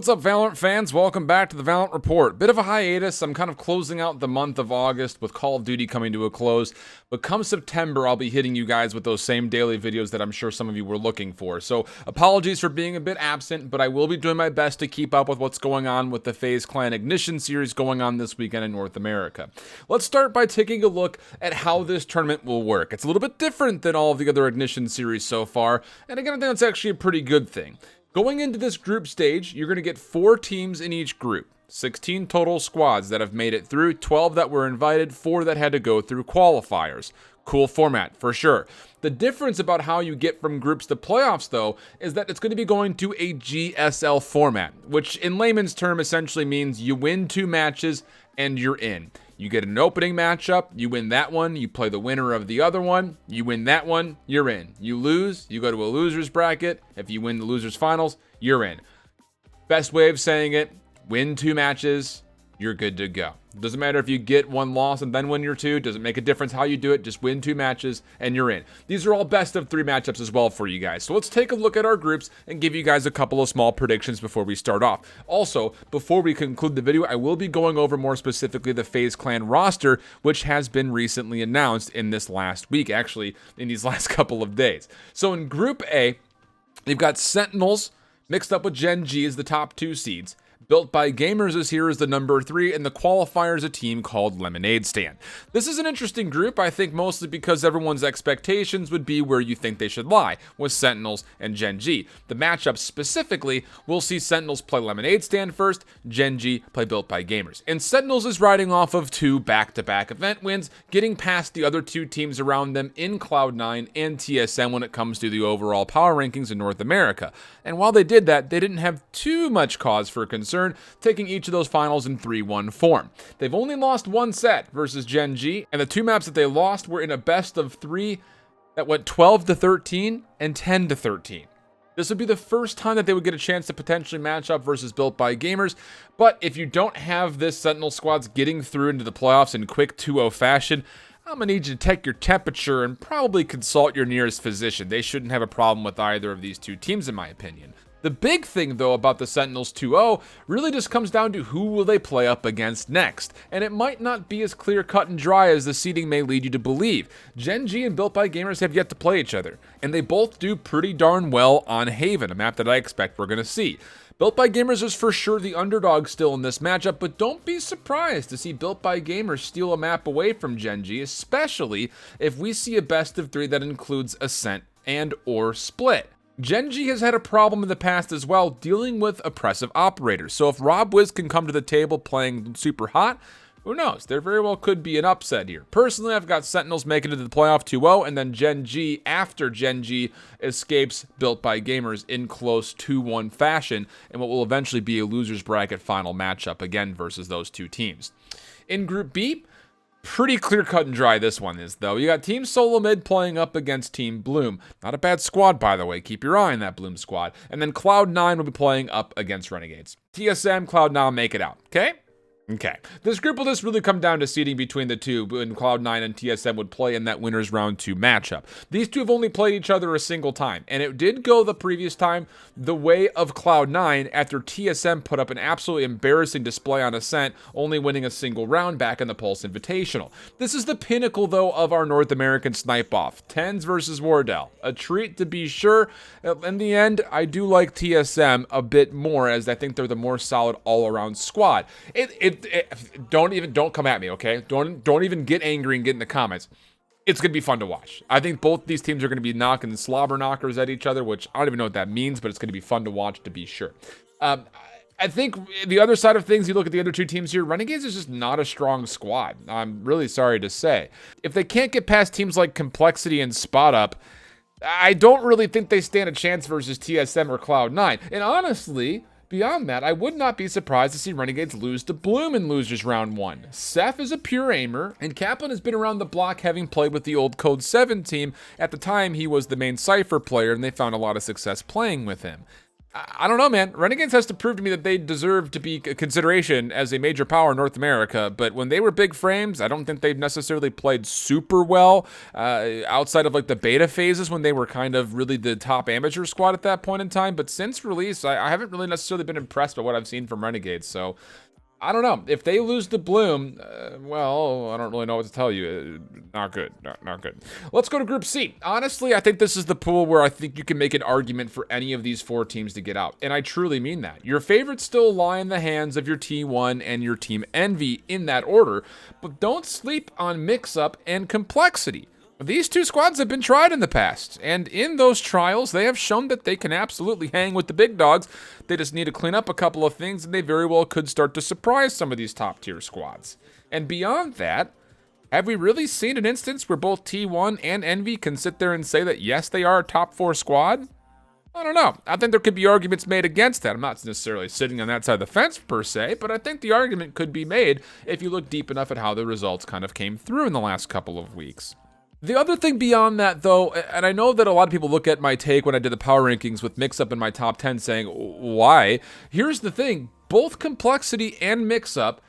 What's up, Valorant fans? Welcome back to the Valorant Report. Bit of a hiatus. I'm kind of closing out the month of August with Call of Duty coming to a close. But come September, I'll be hitting you guys with those same daily videos that I'm sure some of you were looking for. So apologies for being a bit absent, but I will be doing my best to keep up with what's going on with the FaZe Clan Ignition series going on this weekend in North America. Let's start by taking a look at how this tournament will work. It's a little bit different than all of the other Ignition series so far. And again, I think that's actually a pretty good thing. Going into this group stage, you're going to get 4 teams in each group. 16 total squads that have made it through, 12 that were invited, 4 that had to go through qualifiers. Cool format, for sure. The difference about how you get from groups to playoffs, though, is that it's going to be going to a GSL format, which in layman's term essentially means you win 2 matches and you're in. You get an opening matchup, you win that one, you play the winner of the other one, you win that one, you're in. You lose, you go to a loser's bracket. If you win the loser's finals, you're in. Best way of saying it, win 2 matches, you're good to go. Doesn't matter if you get 1 loss and then win your 2. Doesn't make a difference how you do it. Just win 2 matches and you're in. These are all best of 3 matchups as well for you guys. So let's take a look at our groups and give you guys a couple of small predictions before we start off. Also, before we conclude the video, I will be going over more specifically the FaZe Clan roster, which has been recently announced in this last week, actually in these last couple of days. So in Group A, you've got Sentinels mixed up with Gen.G as the top 2 seeds. Built by Gamers is here as the number 3, and the qualifiers a team called Lemonade Stand. This is an interesting group, I think mostly because everyone's expectations would be where you think they should lie, with Sentinels and Gen.G. The matchup specifically, we'll see Sentinels play Lemonade Stand first, Gen.G play Built by Gamers. And Sentinels is riding off of 2 back-to-back event wins, getting past the other 2 teams around them in Cloud9 and TSM when it comes to the overall power rankings in North America. And while they did that, they didn't have too much cause for concern, taking each of those finals in 3-1 form. They've only lost 1 set versus Gen.G, and the 2 maps that they lost were in a best of 3 that went 12-13 and 10-13. This would be the first time that they would get a chance to potentially match up versus Built by Gamers, but if you don't have this Sentinel squads getting through into the playoffs in quick 2-0 fashion, I'm going to need you to take your temperature and probably consult your nearest physician. They shouldn't have a problem with either of these 2 teams, in my opinion. The big thing, though, about the Sentinels 2-0 really just comes down to who will they play up against next. And it might not be as clear-cut and dry as the seeding may lead you to believe. Gen.G and Built by Gamers have yet to play each other, and they both do pretty darn well on Haven, a map that I expect we're going to see. Built by Gamers is for sure the underdog still in this matchup, but don't be surprised to see Built by Gamers steal a map away from Gen.G, especially if we see a best of 3 that includes Ascent and or Split. Gen.G has had a problem in the past as well, dealing with oppressive operators. So if Rob Wiz can come to the table playing super hot, who knows? There very well could be an upset here. Personally, I've got Sentinels making it to the playoff 2-0, and then Gen.G after Gen.G escapes Built by Gamers in close 2-1 fashion, in what will eventually be a loser's bracket final matchup again versus those 2 teams. In Group B, pretty clear cut and dry this one is, though. You got Team Solo Mid playing up against Team Bloom. Not a bad squad, by the way. Keep your eye on that Bloom squad. And then Cloud9 will be playing up against Renegades. TSM, Cloud9 make it out. Okay? Okay. This group will just really come down to seeding between the 2, and Cloud9 and TSM would play in that winner's round 2 matchup. These 2 have only played each other a single time, and it did go the previous time the way of Cloud9 after TSM put up an absolutely embarrassing display on Ascent, only winning a single round back in the Pulse Invitational. This is the pinnacle, though, of our North American snipe-off. Tens versus Wardell. A treat to be sure. In the end, I do like TSM a bit more, as I think they're the more solid all-around squad. Don't come at me, okay? Don't even get angry and get in the comments. It's gonna be fun to watch. I think both these teams are gonna be knocking slobber knockers at each other, which I don't even know what that means, but it's gonna be fun to watch to be sure. I think the other side of things, you look at the other 2 teams here, Renegades is just not a strong squad. I'm really sorry to say. If they can't get past teams like Complexity and Spot Up, I don't really think they stand a chance versus TSM or Cloud9. And honestly, beyond that, I would not be surprised to see Renegades lose to Bloom in losers round 1. Seth is a pure aimer, and Kaplan has been around the block having played with the old Code 7 team. At the time, he was the main Cypher player, and they found a lot of success playing with him. I don't know, man. Renegades has to prove to me that they deserve to be a consideration as a major power in North America, but when they were big frames, I don't think they've necessarily played super well outside of like the beta phases when they were kind of really the top amateur squad at that point in time. But since release, I haven't really necessarily been impressed by what I've seen from Renegades, so I don't know. If they lose to Bloom, well, I don't really know what to tell you. Not good. Not good. Let's go to Group C. Honestly, I think this is the pool where I think you can make an argument for any of these 4 teams to get out. And I truly mean that. Your favorites still lie in the hands of your T1 and your Team Envy in that order. But don't sleep on mix-up and complexity. These 2 squads have been tried in the past, and in those trials, they have shown that they can absolutely hang with the big dogs. They just need to clean up a couple of things, and they very well could start to surprise some of these top-tier squads. And beyond that, have we really seen an instance where both T1 and Envy can sit there and say that, yes, they are a top 4 squad? I don't know. I think there could be arguments made against that. I'm not necessarily sitting on that side of the fence, per se, but I think the argument could be made if you look deep enough at how the results kind of came through in the last couple of weeks. The other thing beyond that, though, and I know that a lot of people look at my take when I did the power rankings with Mix-Up in my top 10 saying, why? Here's the thing. Both Complexity and Mix-Up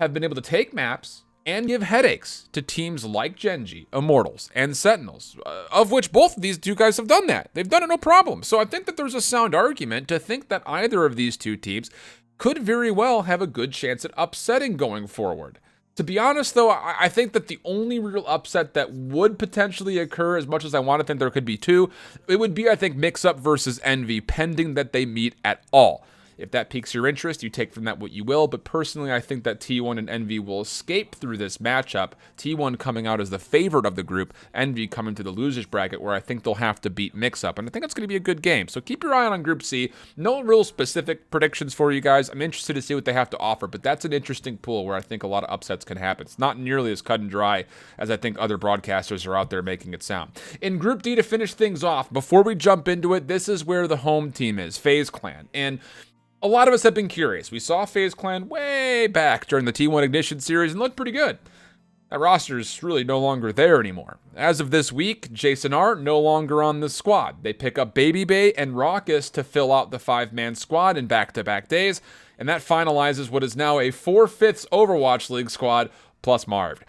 have been able to take maps and give headaches to teams like Gen.G, Immortals, and Sentinels, of which both of these 2 guys have done that. They've done it no problem. So I think that there's a sound argument to think that either of these 2 teams could very well have a good chance at upsetting going forward. To be honest, though, I think that the only real upset that would potentially occur, as much as I want to think there could be 2, it would be, I think, Mix-Up versus Envy, pending that they meet at all. If that piques your interest, you take from that what you will, but personally, I think that T1 and Envy will escape through this matchup, T1 coming out as the favorite of the group, Envy coming to the losers bracket, where I think they'll have to beat Mix-Up, and I think it's going to be a good game. So keep your eye on Group C. No real specific predictions for you guys. I'm interested to see what they have to offer, but that's an interesting pool where I think a lot of upsets can happen. It's not nearly as cut and dry as I think other broadcasters are out there making it sound. In Group D, to finish things off, before we jump into it, this is where the home team is, FaZe Clan, and a lot of us have been curious. We saw FaZe Clan way back during the T1 Ignition series and looked pretty good. That roster is really no longer there anymore. As of this week, Jason R no longer on the squad. They pick up Baby Bay and Raucus to fill out the 5-man squad in back-to-back days, and that finalizes what is now a 4/5 Overwatch League squad plus Marv.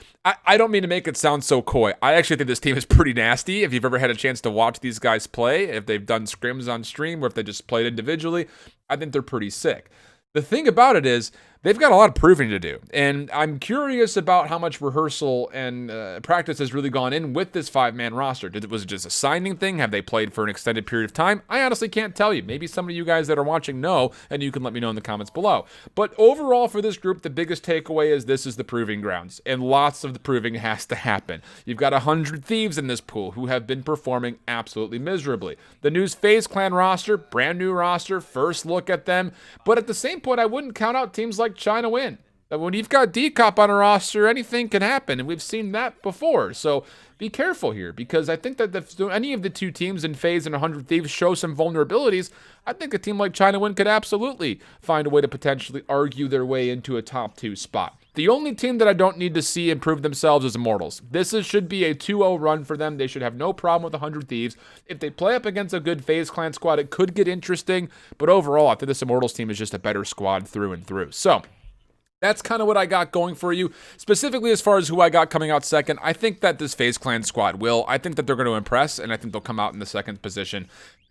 I don't mean to make it sound so coy. I actually think this team is pretty nasty. If you've ever had a chance to watch these guys play, if they've done scrims on stream or if they just played individually, I think they're pretty sick. The thing about it is, they've got a lot of proving to do, and I'm curious about how much rehearsal and practice has really gone in with this 5-man roster. Was it just a signing thing? Have they played for an extended period of time? I honestly can't tell you. Maybe some of you guys that are watching know, and you can let me know in the comments below. But overall for this group, the biggest takeaway is this is the proving grounds, and lots of the proving has to happen. You've got 100 Thieves in this pool who have been performing absolutely miserably. The new FaZe Clan roster, brand new roster, first look at them, but at the same point, I wouldn't count out teams like China Win. When you've got D-Cop on a roster, anything can happen, and we've seen that before. So be careful here, because I think that if any of the 2 teams in FaZe and 100 Thieves show some vulnerabilities, I think a team like China Win could absolutely find a way to potentially argue their way into a top 2 spot. The only team that I don't need to see improve themselves is Immortals. Should be a 2-0 run for them. They should have no problem with 100 Thieves. If they play up against a good FaZe Clan squad, it could get interesting, but overall, I think this Immortals team is just a better squad through and through. So that's kind of what I got going for you. Specifically, as far as who I got coming out second, I think that this FaZe Clan squad will. I think that they're going to impress, and I think they'll come out in the second position.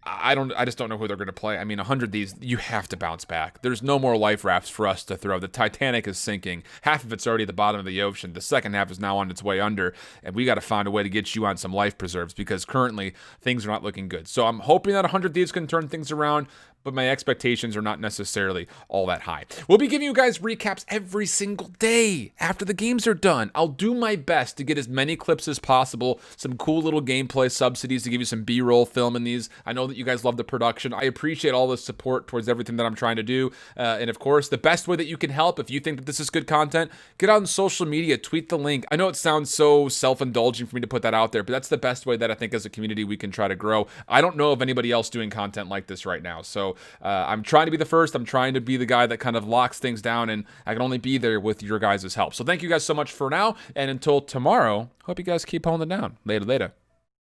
I just don't know who they're going to play. I mean, 100 these, you have to bounce back. There's no more life rafts for us to throw. The Titanic is sinking. Half of it's already at the bottom of the ocean. The second half is now on its way under, and we got to find a way to get you on some life preserves, because currently things are not looking good. So I'm hoping that 100 Thieves can turn things around, but my expectations are not necessarily all that high. We'll be giving you guys recaps every single day after the games are done. I'll do my best to get as many clips as possible, some cool little gameplay subsidies to give you some B-roll film in these. I know that you guys love the production. I appreciate all the support towards everything that I'm trying to do. And of course, the best way that you can help, if you think that this is good content, get out on social media, tweet the link. I know it sounds so self-indulgent for me to put that out there, but that's the best way that I think as a community we can try to grow. I don't know of anybody else doing content like this right now. So I'm trying to be the first. I'm trying to be the guy that kind of locks things down, and I can only be there with your guys' help. So thank you guys so much for now, and until tomorrow, hope you guys keep holding it down. Later.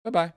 Bye-bye.